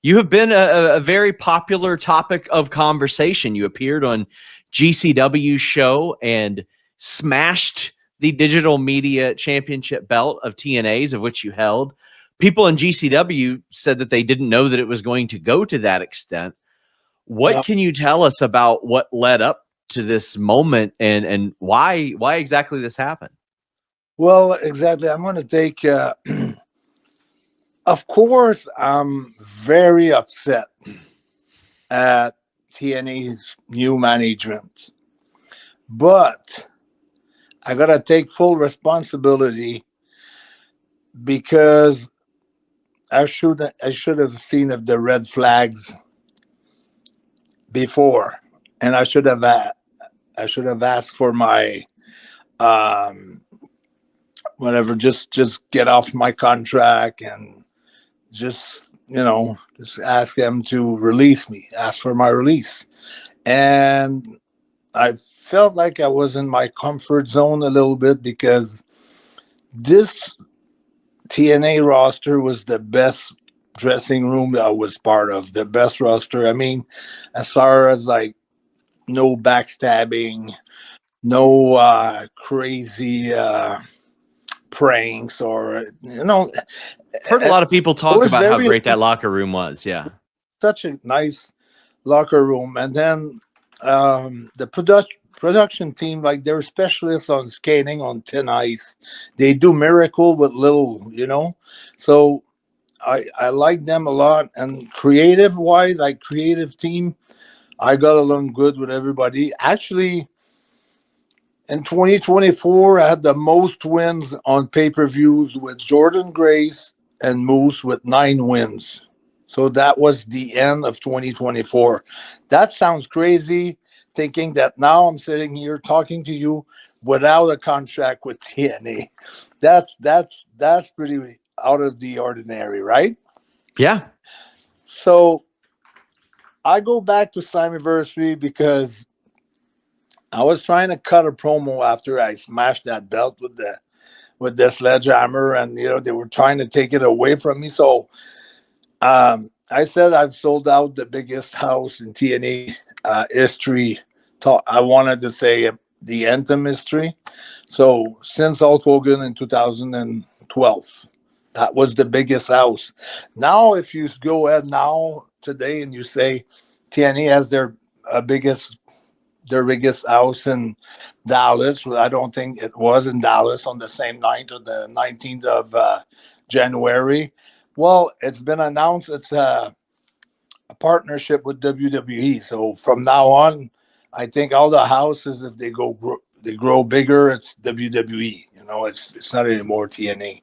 You have been a very popular topic of conversation. You appeared on GCW's show and smashed the digital media championship belt of TNA's, of which you held. People in GCW said that they didn't know that it was going to go to that extent. What can you tell us about what led up to this moment and why exactly this happened? Well, exactly. I'm going to take, of course, I'm very upset at TNA's new management, but I got to take full responsibility because I should have seen of the red flags before, and I should have asked for my um, whatever, just get off my contract and just just ask them to release me, ask for my release. And I felt like I was in my comfort zone a little bit because this TNA roster was the best dressing room that I was part of, the best roster. I mean, as far as like no backstabbing, no crazy pranks, or Heard a lot of people it talk was about how very great that locker room was. Yeah. such a nice locker room. And then the production team, like they're specialists on skating on thin ice. They do miracle with little, So I like them a lot. And creative wise, like creative team, I got along good with everybody. Actually, in 2024, I had the most wins on pay-per-views with Jordan Grace and Moose with 9 wins. So that was the end of 2024. That sounds crazy, thinking that now I'm sitting here talking to you without a contract with TNA. That's pretty out of the ordinary, right? Yeah. So I go back to Slammiversary because I was trying to cut a promo after I smashed that belt with the sledgehammer, and they were trying to take it away from me. So I said I've sold out the biggest house in TNA history. I wanted to say the Anthem history. So since Hulk Hogan in 2012, that was the biggest house. Now, if you go ahead now today and you say TNA has their biggest house in Dallas. I don't think it was in Dallas on the same night of the 19th of January. Well, it's been announced it's a partnership with WWE. So from now on, I think all the houses, if they grow bigger, it's WWE. It's not anymore TNA.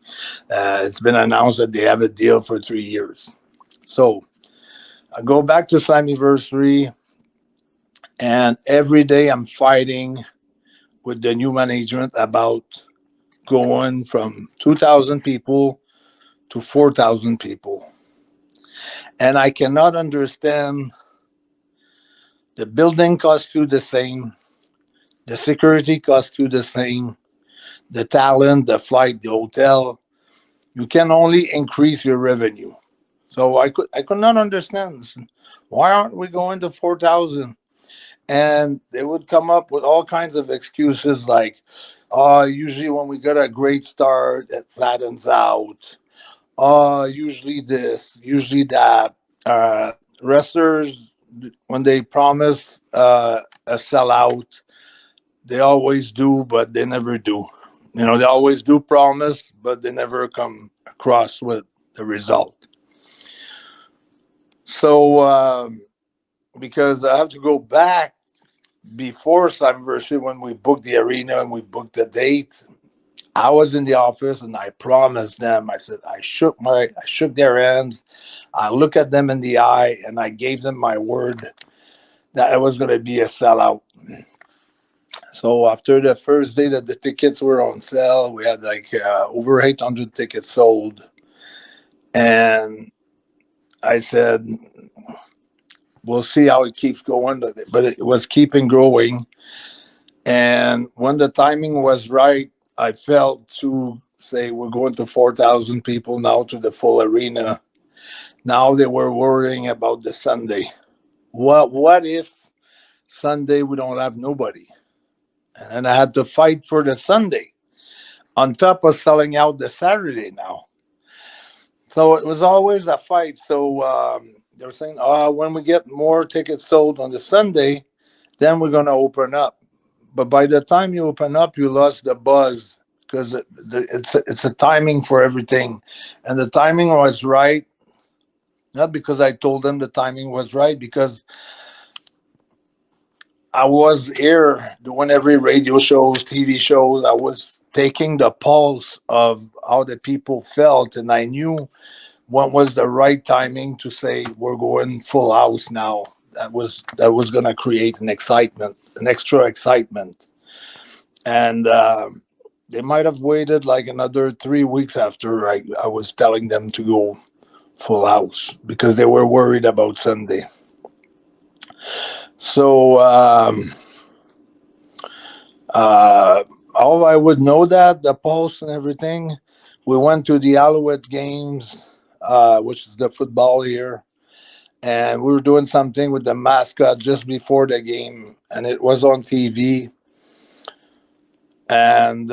It's been announced that they have a deal for 3 years. So I go back to Slammiversary. And every day I'm fighting with the new management about going from 2,000 people to 4,000 people. And I cannot understand the building costs you the same, the security costs you the same, the talent, the flight, the hotel. You can only increase your revenue. So I could not understand this. Why aren't we going to 4,000? And they would come up with all kinds of excuses like, usually when we get a great start, it flattens out. Usually this, usually that. Wrestlers, when they promise a sellout, they always do, but they never do. They always do promise, but they never come across with the result. So, because I have to go back before Slammiversary when we booked the arena and we booked the date, I was in the office and I promised them. I said I shook their hands. I looked at them in the eye and I gave them my word that it was going to be a sellout. So after the first day that the tickets were on sale, we had like over 800 tickets sold, and I said, we'll see how it keeps going, but it was keeping growing. And when the timing was right, I felt to say we're going to 4,000 people now to the full arena. Now they were worrying about the Sunday. What if Sunday we don't have nobody? And I had to fight for the Sunday on top of selling out the Saturday now. So it was always a fight. So they were saying, when we get more tickets sold on the Sunday, then we're going to open up. But by the time you open up, you lost the buzz because it's a timing for everything. And the timing was right. Not because I told them the timing was right, because I was here doing every radio shows, TV shows. I was taking the pulse of how the people felt, and I knew what was the right timing to say we're going full house now. That was going to create an excitement, an extra excitement, and they might have waited like another 3 weeks after I was telling them to go full house because they were worried about Sunday. So how I would know that the pulse and everything. We went to the Alouette games, which is the football here, and we were doing something with the mascot just before the game, and it was on TV. And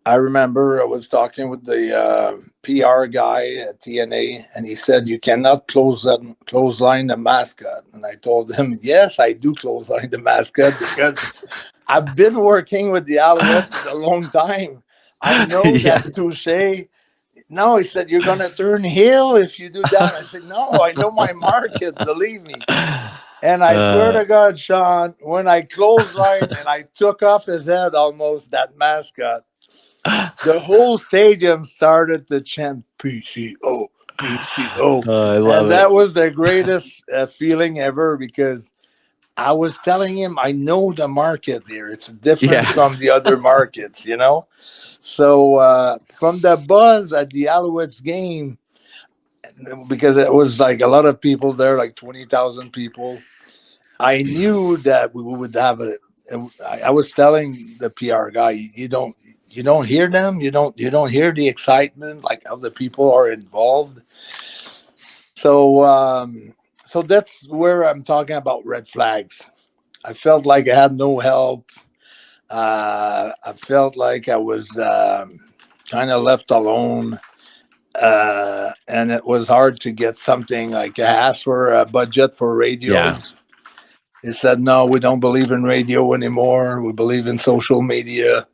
I remember I was talking with the PR guy at TNA, and he said, "You cannot clothesline the mascot." And I told him, "Yes, I do clothesline the mascot because I've been working with the Alouettes for a long time. I know Yeah. that touche." No, he said, "You're going to turn heel if you do that." I said, "No, I know my market, believe me." And I swear to God, Sean, when I clotheslined and I took off his head almost, that mascot, the whole stadium started to chant PCO, PCO. I love And it. that was the greatest feeling ever because I was telling him, I know the market here. It's different Yeah. from the other markets. So from the buzz at the Alouettes game, because it was like a lot of people there, like 20,000 people, I knew that we would have it. I was telling the PR guy, you don't hear them, you don't hear the excitement, like how the people are involved. So so that's where I'm talking about red flags. I felt like I had no help. I felt like I was kind of left alone. And it was hard to get something. Like I asked for a budget for Yeah. radios. He said, "No, we don't believe in radio anymore. We believe in social media."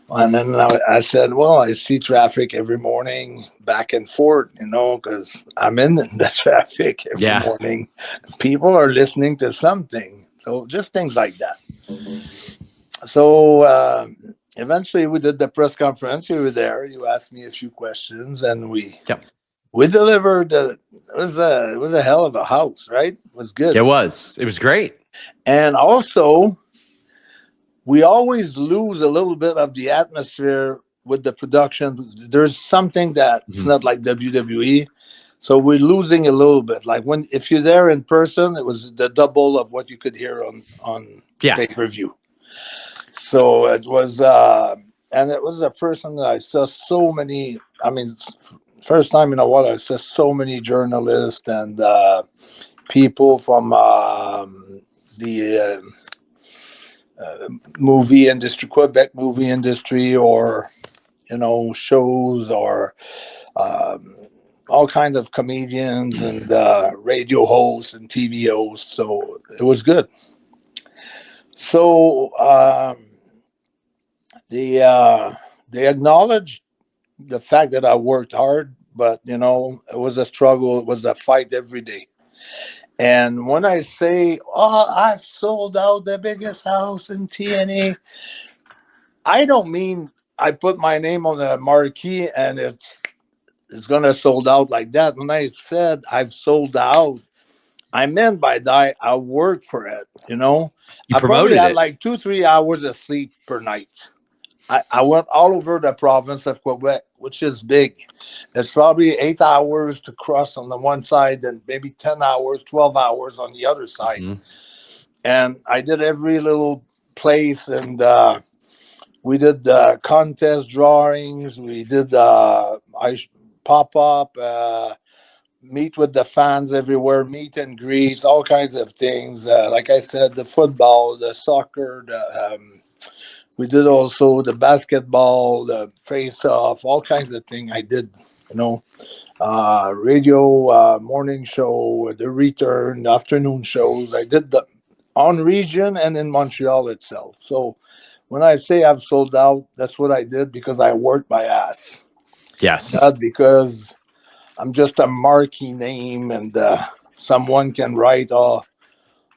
And then I said, "Well, I see traffic every morning back and forth, because I'm in the traffic every Yeah. morning. People are listening to something." So just things like that. So eventually we did the press conference. You were there. You asked me a few questions, and Yep. we delivered. It was a hell of a house, right? It was good. It was. It was great. And also, we always lose a little bit of the atmosphere with the production. There's something that's Mhm. not like WWE. So we're losing a little bit. Like if you're there in person, it was the double of what you could hear on Yeah. pay-per-view. So it was and it was the first time that I saw so many. I mean, first time in a while I saw so many journalists and people from the movie industry, Quebec movie industry, or shows, or um, all kinds of comedians and radio hosts and TV hosts. So it was good. So they acknowledged the fact that I worked hard, but it was a struggle. It was a fight every day. And when I say, "Oh, I've sold out the biggest house in TNA," I don't mean I put my name on the marquee and it's gonna sold out like that. When I said I've sold out, I meant by that I worked for it. You I probably promoted had it. like 2-3 hours of sleep per night. I went all over the province of Quebec, which is big. It's probably 8 hours to cross on the one side, and maybe 10 hours, 12 hours on the other side. Mhm. And I did every little place, and we did contest drawings. We did pop up, meet with the fans everywhere, meet and greets, all kinds of things. Like I said, the football, the soccer, we did also the basketball, the face off, all kinds of things I did, you know, radio, morning show, the return, afternoon shows. I did the on region and in Montreal itself. So when I say I've sold out, that's what I did because I worked my ass. Yes. Not because I'm just a marquee name and someone can write, oh,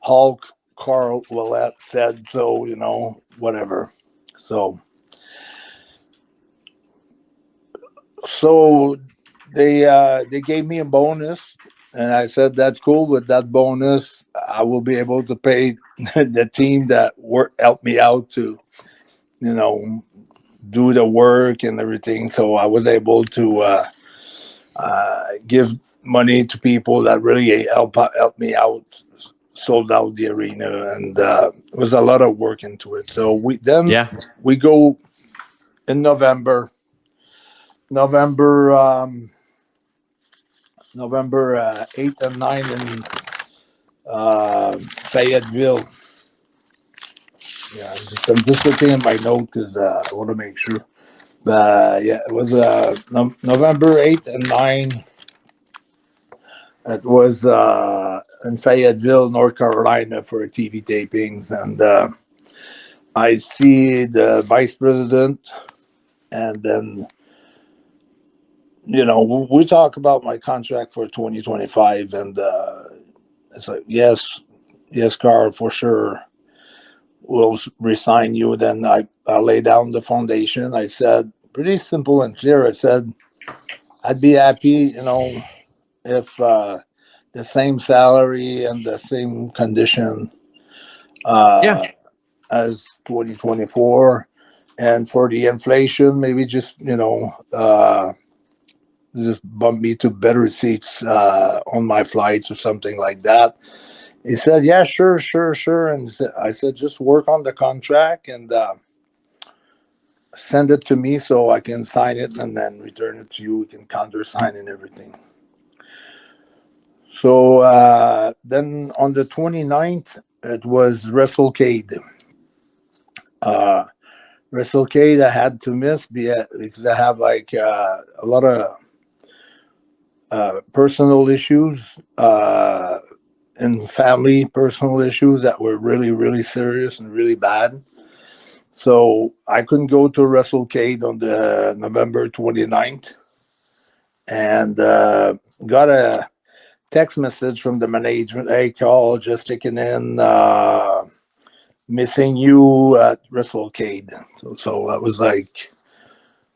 Hulk Carl Willett said so, you know, whatever. So they gave me a bonus, and I said that's cool. With that bonus, I will be able to pay the team that helped me out to, you know, do the work and everything. So I was able to give money to people that really help me out. Sold out the arena, and it was a lot of work into it. So we go in November. November 8th and 9th in Fayetteville. Yeah, I'm just looking at my note because I want to make sure. Yeah, it was November 8th and 9th. It was in Fayetteville, North Carolina for TV tapings. And I see the vice president, and then, you know, we talk about my contract for 2025, and it's like, yes, Carl, for sure, we'll resign you. Then I lay down the foundation. I said, pretty simple and clear. I said, I'd be happy, you know, if the same salary and the same condition as 2024. And for the inflation, maybe just, you know, just bump me to better seats on my flights or something like that. He said, yeah, sure. And I said, just work on the contract and send it to me so I can sign it and then return it to you. We can countersign and everything. So then on the 29th, it was WrestleCade. WrestleCade I had to miss because I have like a lot of personal issues and family personal issues that were really, really serious and really bad. So I couldn't go to WrestleCade on the November 29th, and got a text message from the management. Hey, Carl, just checking in, missing you at WrestleCade. So that was like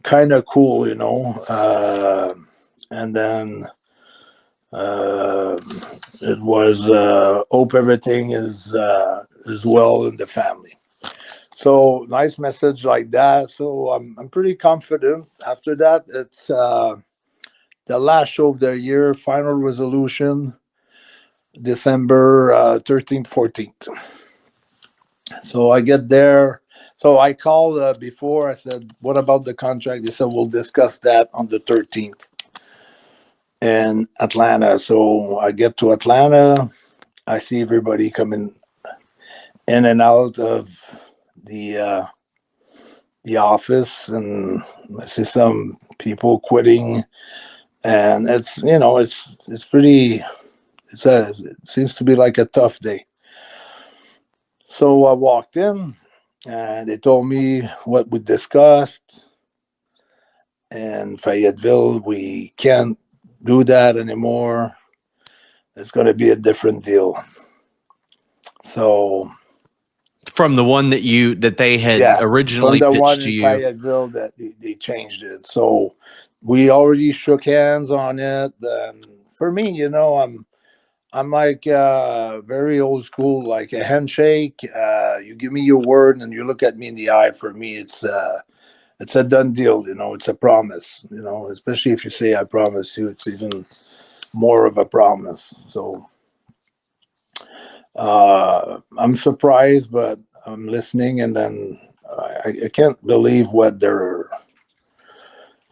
kind of cool, you know. And then it was hope everything is well in the family. So nice message like that. So I'm pretty confident. After that, it's the last show of the year, final resolution, December 13th, 14th. So I get there. So I called before. I said, what about the contract? They said, we'll discuss that on the 13th in Atlanta. So I get to Atlanta. I see everybody coming in and out of the office, and I see some people quitting, and it's, you know, it's pretty, it seems to be like a tough day. So I walked in and they told me what we discussed. In Fayetteville, we can't do that anymore. It's going to be a different deal. So from the one that they had originally from the pitched one to in you. Fayetteville that they changed it. So we already shook hands on it. And for me, you know, I'm like very old school, like a handshake. You give me your word and you look at me in the eye. For me, it's a done deal. You know, it's a promise. You know, especially if you say I promise you, it's even more of a promise. So I'm surprised, but I'm listening, and then I can't believe what they're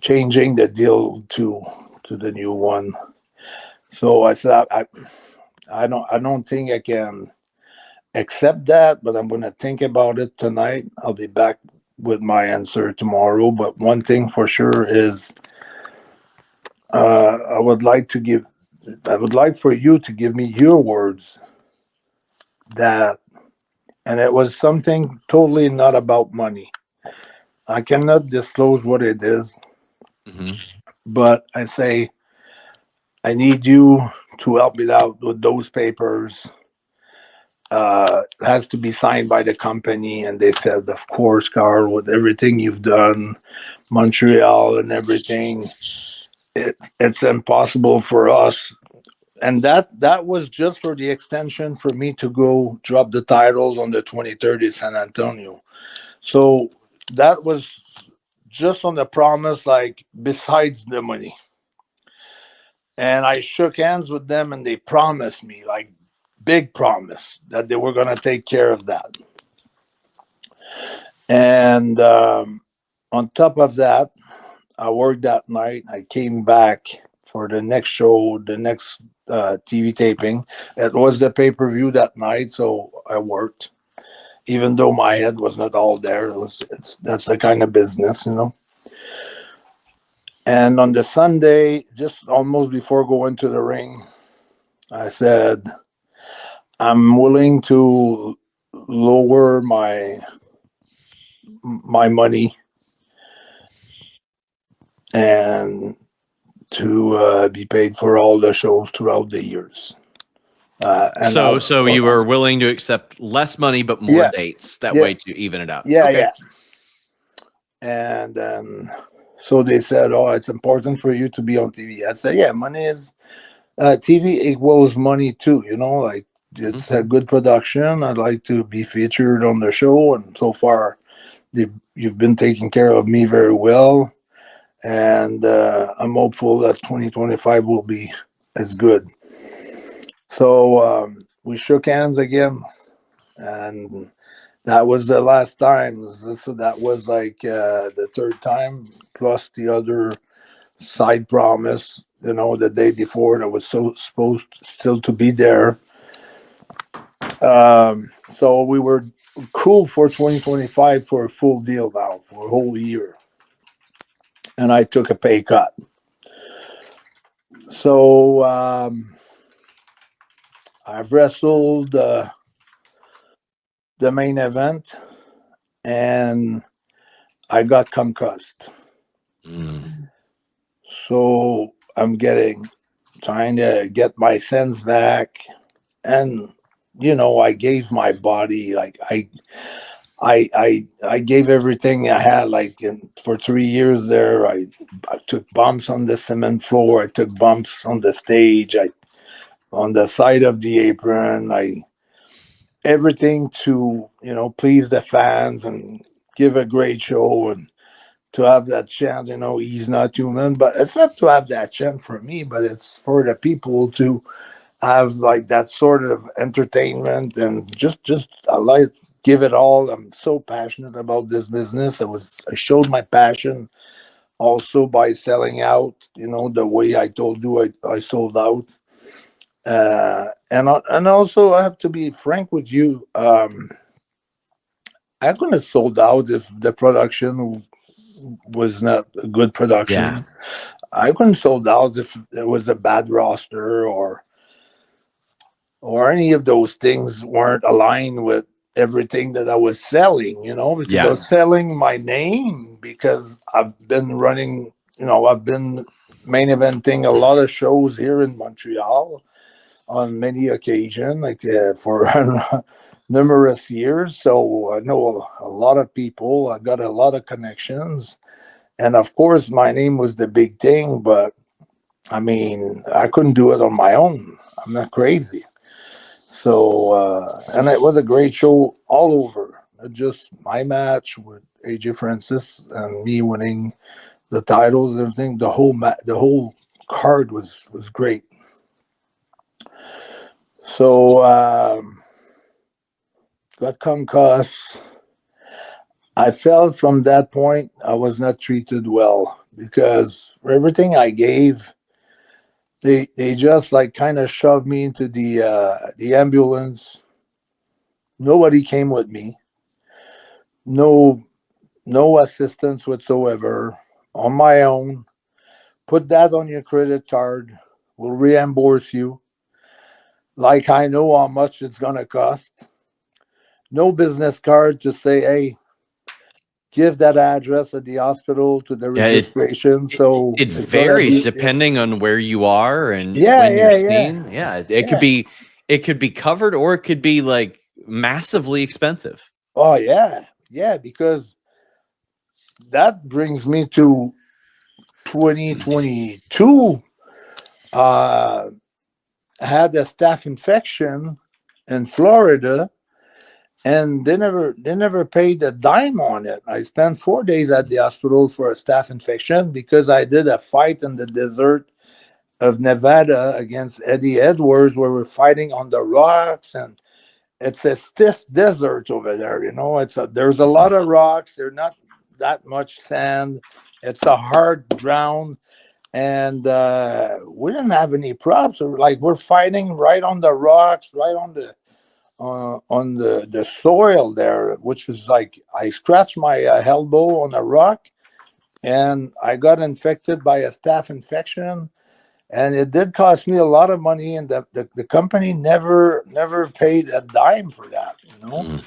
changing the deal to to the new one. So I said, I don't think I can accept that, but I'm going to think about it tonight. I'll be back with my answer tomorrow. But one thing for sure is, I would like for you to give me your words that, and it was something totally not about money. I cannot disclose what it is, Mm-hmm. but I say, I need you to help me out with those papers. It has to be signed by the company. And they said, of course, Carl, with everything you've done, Montreal and everything, it's impossible for us. And that was just for the extension for me to go drop the titles on the 23rd in San Antonio. So that was just on the promise, like besides the money. And I shook hands with them, and they promised me, like big promise, that they were going to take care of that. And on top of that, I worked that night. I came back for the next show, the next TV taping. It was the pay-per-view that night, so I worked, even though my head was not all there. That's the kind of business, you know. And on the Sunday, just almost before going to the ring, I said, I'm willing to lower my money and to be paid for all the shows throughout the years. So you were willing to accept less money but more dates that way to even it out. Yeah, okay. Yeah. And then so they said, "Oh, it's important for you to be on TV." I said, "Yeah, money is TV equals money too. You know, like it's a good production. I'd like to be featured on the show, and so far, you've been taking care of me very well." And I'm hopeful that 2025 will be as good. So we shook hands again, and that was the last time. So that was like the third time, plus the other side promise, you know, the day before that was so supposed still to be there. So we were cool for 2025 for a full deal now for a whole year. And I took a pay cut. So I've wrestled the main event, and I got concussed. So I'm trying to get my sense back. And, you know, I gave my body, like I gave everything I had, like for 3 years there. I took bumps on the cement floor. I took bumps on the stage. On the side of the apron. Everything to, you know, please the fans and give a great show, and to have that chant, you know, he's not human. But it's not to have that chant for me, but it's for the people to have like that sort of entertainment, and just I like give it all. I'm so passionate about this business. I showed my passion also by selling out, you know, the way I told you I sold out. And also I have to be frank with you. I couldn't have sold out if the production was not a good production. Yeah. I couldn't sold out if it was a bad roster, or any of those things weren't aligned with everything that I was selling, you know, because I was selling my name, because I've been running, you know, I've been main eventing a lot of shows here in Montreal on many occasions, like for numerous years. So I know a lot of people. I got a lot of connections. And of course, my name was the big thing, but I mean, I couldn't do it on my own. I'm not crazy. So, and it was a great show all over. Not just my match with AJ Francis and me winning the titles and everything. The whole card was great. So, got concussed. I felt from that point I was not treated well, because for everything I gave, They just like kind of shoved me into the ambulance. Nobody came with me. No no assistance whatsoever. On my own. Put that on your credit card. We'll reimburse you. Like I know how much it's gonna cost. No business card to say, hey, give that address at the hospital to the Yeah, registration. it So it it's gonna varies be depending on where you are and yeah, when you're yeah, yeah, seen. Yeah, yeah. it could be covered or it could be like massively expensive. Oh yeah, yeah, because that brings me to 2022. Uh had a staph infection in Florida, and they never paid a dime on it. I spent 4 days at the hospital for a staph infection because I did a fight in the desert of Nevada against Eddie Edwards, where we're fighting on the rocks, and it's a stiff desert over there. There's a lot of rocks. There's not that much sand. It's a hard ground, and we didn't have any props. Like we're fighting right on the rocks, right on the soil there, which was like I scratched my elbow on a rock, and I got infected by a staph infection, and it did cost me a lot of money, and the company never paid a dime for that. Mm.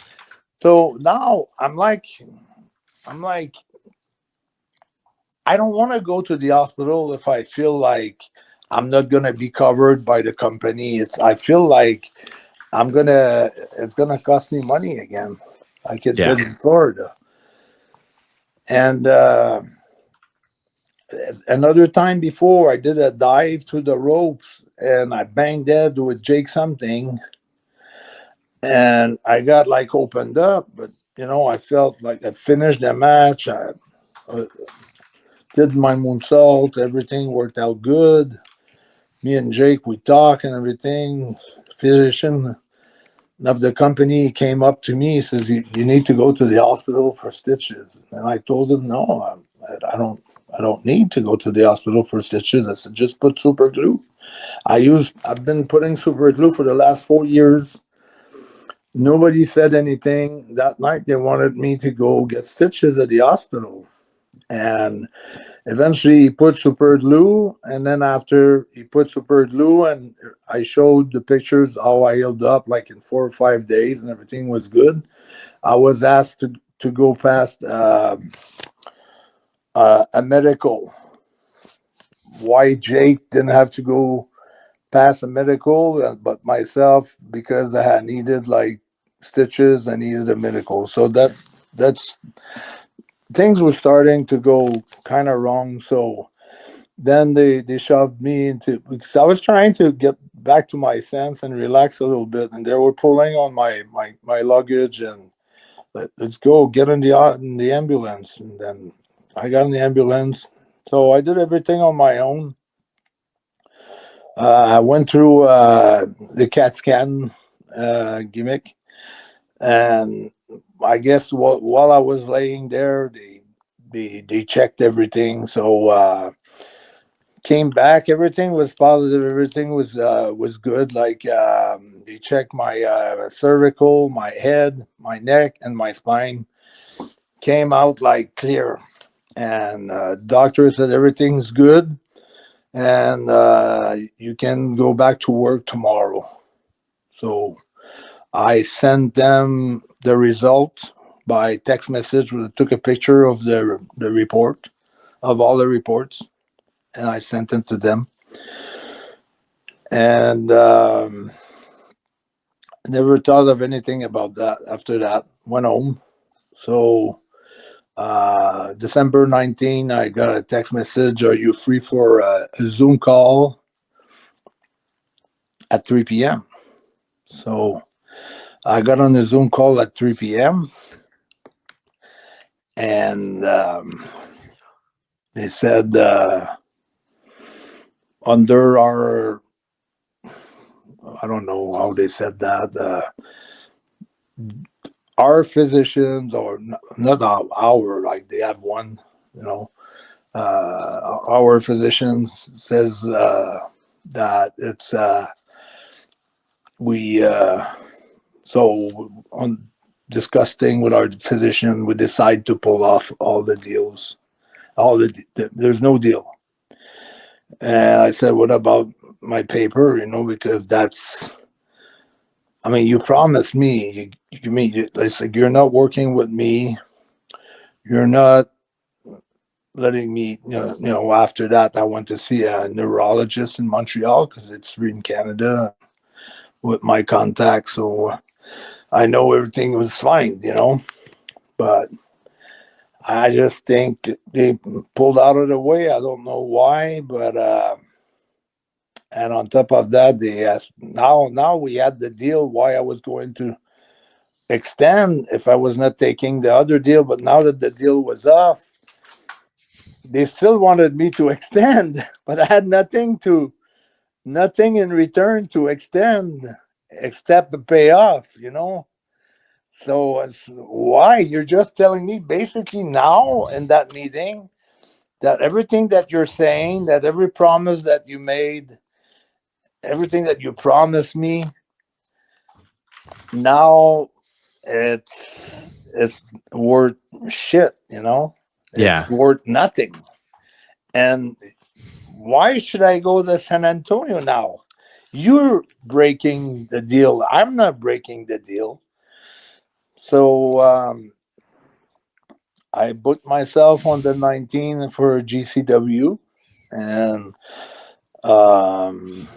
So now I'm like I don't want to go to the hospital if I feel like I'm not gonna be covered by the company. I feel like it's gonna cost me money again, like it Yeah. did in Florida. And another time before, I did a dive through the ropes and I banged head with Jake something, and I got like opened up, but I felt like I finished the match. I did my moonsault, everything worked out good. Me and Jake, we talk and everything. Physician of the company came up to me. He says, you need to go to the hospital for stitches. And I told him, no, I don't need to go to the hospital for stitches. I said, just put super glue. I've been putting super glue for the last 4 years. Nobody said anything. That night they wanted me to go get stitches at the hospital. And eventually he put super glue, and then after he put super glue, and I showed the pictures how I healed up like in 4 or 5 days, and everything was good. I was asked to go past a medical. Why Jake didn't have to go past a medical, but myself, because I had needed like stitches, I needed a medical. So that's things were starting to go kind of wrong. So then they shoved me into, because I was trying to get back to my sense and relax a little bit, and they were pulling on my luggage and let's go get in the ambulance. And then I got in the ambulance. So I did everything on my own. I went through the CAT scan gimmick, and I guess while I was laying there, they checked everything. So came back, everything was positive, everything was good. Like they checked my cervical, my head, my neck, and my spine. Came out like clear, and doctor said everything's good, and you can go back to work tomorrow. So I sent them the result by text message. Took a picture of the report, of all the reports, and I sent it to them. And never thought of anything about that after that. Went home. So December 19, I got a text message. Are you free for a Zoom call at 3 p.m.? So I got on the Zoom call at 3 p.m. and they said under our, I don't know how they said that, our physicians, or not our, like they have one, our physicians says that it's we so on discussing with our physician, we decide to pull off all the deals. There's no deal. And I said, what about my paper? Because that's, I mean, you promised me, it's like, you're not working with me. You're not letting me, after that, I went to see a neurologist in Montreal because it's in Canada with my contact. So I know everything was fine. But I just think they pulled out of the way. I don't know why, but and on top of that, they asked. Now we had the deal. Why I was going to extend if I was not taking the other deal, but now that the deal was off, they still wanted me to extend, but I had nothing in return to extend except the payoff. So why? You're just telling me basically now in that meeting that everything that you're saying, that every promise that you made, everything that you promised me, now it's worth shit. Yeah. It's worth nothing. And why should I go to San Antonio now? You're breaking the deal. I'm not breaking the deal. So I booked myself on the 19th for GCW, and um,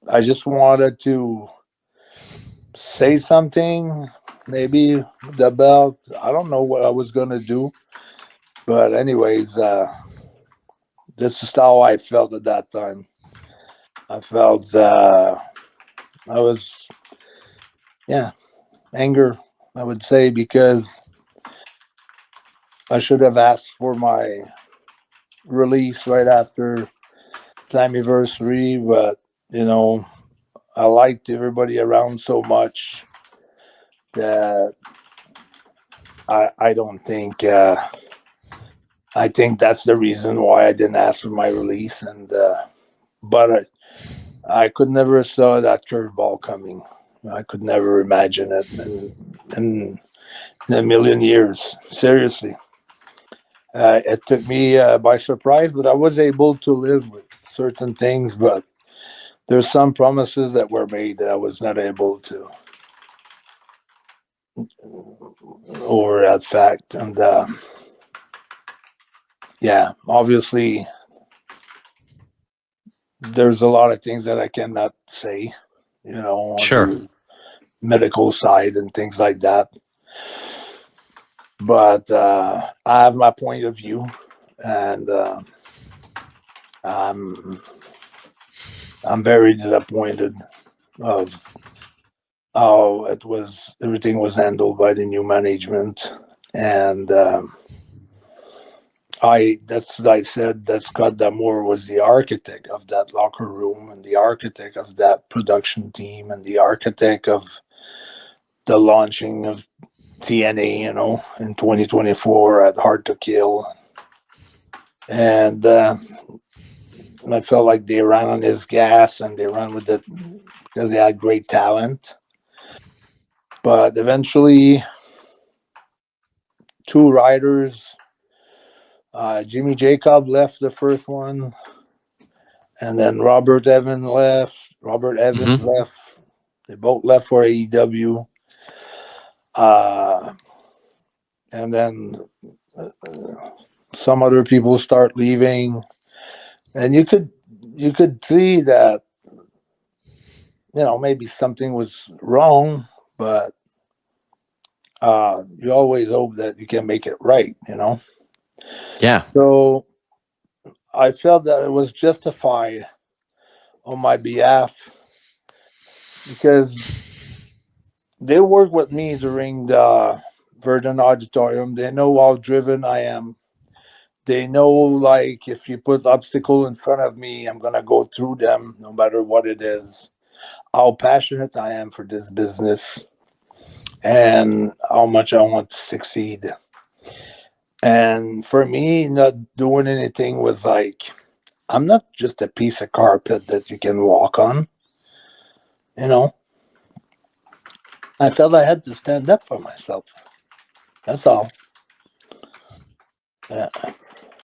I just wanted to say something, maybe the belt. I don't know what I was gonna do, but anyways, this is how I felt at that time. I felt I was, yeah, anger. I would say because I should have asked for my release right after anniversary, but I liked everybody around so much that I don't think I think that's the reason why I didn't ask for my release. And but I could never saw that curveball coming. I could never imagine it in a million years. Seriously, it took me by surprise, but I was able to live with certain things. But there's some promises that were made that I was not able to over that fact. And yeah, obviously, there's a lot of things that I cannot say, on Sure. the medical side and things like that. But I have my point of view, and I'm I'm very disappointed of how everything was handled by the new management, and that's what I said that Scott Damour was the architect of that locker room and the architect of that production team and the architect of the launching of TNA, in 2024 at Hard to Kill. And I felt like they ran on his gas and they ran with it because they had great talent. But eventually, two riders, Jimmy Jacob left the first one, and then Robert Evans left. Robert Evans Hmm. left. They both left for AEW. Uh, and then some other people start leaving, and you could see that maybe something was wrong, but you always hope that you can make it right. Yeah. So I felt that it was justified on my behalf because they work with me during the Verdun Auditorium. They know how driven I am. They know, like, if you put obstacle in front of me, I'm gonna go through them, no matter what it is. How passionate I am for this business and how much I want to succeed. And for me, not doing anything was like I'm not just a piece of carpet that you can walk on. You know, I felt I had to stand up for myself. That's all. Yeah.